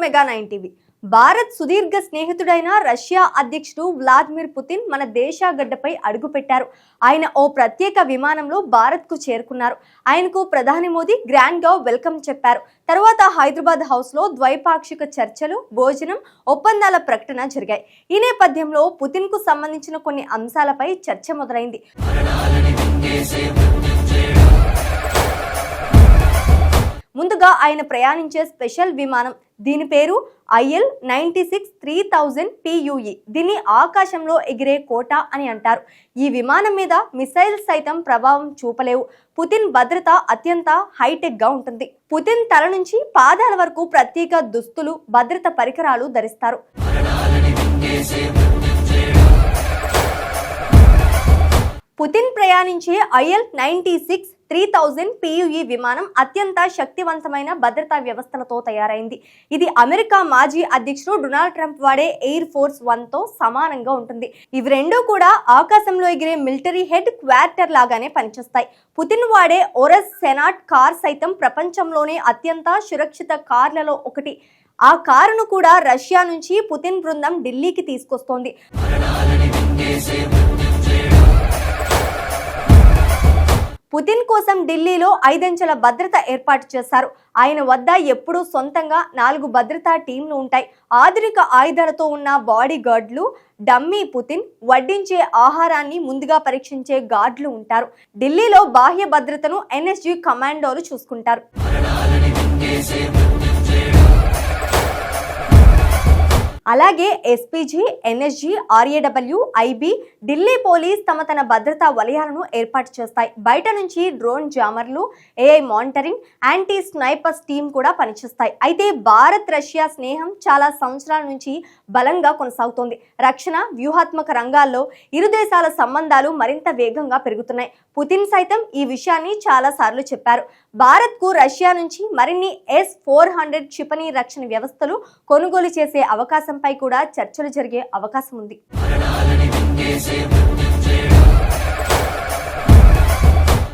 Mega 9 TV. Bharat సుదీర్ఘ స్నేహితుడైన Russia అధ్యక్షుడు వ్లాదిమిర్ పుతిన్ మన దేశ గడ్డపై అడుగుపెట్టారు. ఆయన ఓ ప్రత్యేక విమానంలో భారత్కు చేరుకున్నారు. ఆయనకు ప్రధాని మోదీ గ్రాండ్ గా వెల్కమ్ చెప్పారు. తర్వాత హైదరాబాద్ హౌస్ లో ద్వైపాక్షిక చర్చలు, భోజనం, ఒప్పందాల ప్రకటన జరిగాయి. ఈ నేపథ్యంలో పుతిన్ కు సంబంధించిన కొన్ని అంశాలపై చర్చ మొదలైంది. ముందుగా ఆయన ప్రయాణించే స్పెషల్ విమానం, దీని పేరు IL-96-3000 PUE. దీన్ని ఆకాశంలో ఎగిరే కోట అని అంటారు. ఈ విమానం మీద మిసైల్ సైతం ప్రభావం చూపలేవు. పుతిన్ భద్రత అత్యంత హైటెక్ గా ఉంటుంది. పుతిన్ తల నుంచి పాదాల వరకు ప్రత్యేక దుస్తులు, భద్రత పరికరాలు ధరిస్తారు. పుతిన్ ప్రయాణించే IL-96-3000 PUE విమానం అత్యంత శక్తివంతమైన భద్రతా వ్యవస్థలతో తయారైంది. ఇది అమెరికా మాజీ అధ్యక్షుడు డొనాల్డ్ ట్రంప్ వాడే ఎయిర్ ఫోర్స్ 1 తో సమానంగా ఉంటుంది. ఇవి రెండూ కూడా ఆకాశంలో ఎగిరే మిలిటరీ హెడ్ క్వార్టర్ లాగానే పనిచేస్తాయి. పుతిన్ వాడే ఓరస్ సెనాట్ కార్ సైతం ప్రపంచంలోనే అత్యంత సురక్షిత కార్లలో ఒకటి. ఆ కారును కూడా రష్యా నుంచి పుతిన్ బృందం ఢిల్లీకి తీసుకొస్తోంది. పుతిన్ కోసం ఢిల్లీలో 5 అంచెల భద్రత ఏర్పాటు చేశారు. ఆయన వద్ద ఎప్పుడూ సొంతంగా 4 భద్రతా టీంలు ఉంటాయి. ఆధునిక ఆయుధాలతో ఉన్న బాడీ గార్డులు, డమ్మీ పుతిన్ వడ్డించే ఆహారాన్ని ముందుగా పరీక్షించే గార్డులు ఉంటారు. ఢిల్లీలో బాహ్య భద్రతను NSG కమాండోలు చూసుకుంటారు. అలాగే SPG, NSG, RAW, IB, Delhi police తన భద్రతా వలయాలను ఏర్పాటు చేస్తాయి. బయట నుంచి డ్రోన్ జామర్లు, AI మానిటరింగ్, యాంటీ స్నైపర్స్ టీం కూడా పనిచేస్తాయి. అయితే భారత్ రష్యా స్నేహం చాలా సంవత్సరాల నుంచి బలంగా కొనసాగుతోంది. రక్షణ, వ్యూహాత్మక రంగాల్లో ఇరు దేశాల సంబంధాలు మరింత వేగంగా పెరుగుతున్నాయి. పుతిన్ సైతం ఈ విషయాన్ని చాలా సార్లు చెప్పారు. భారత్ కు రష్యా నుంచి మరిన్ని S-400 క్షిపణి రక్షణ వ్యవస్థలు కొనుగోలు చేసే అవకాశంపై కూడా చర్చలు జరిగే అవకాశం ఉంది.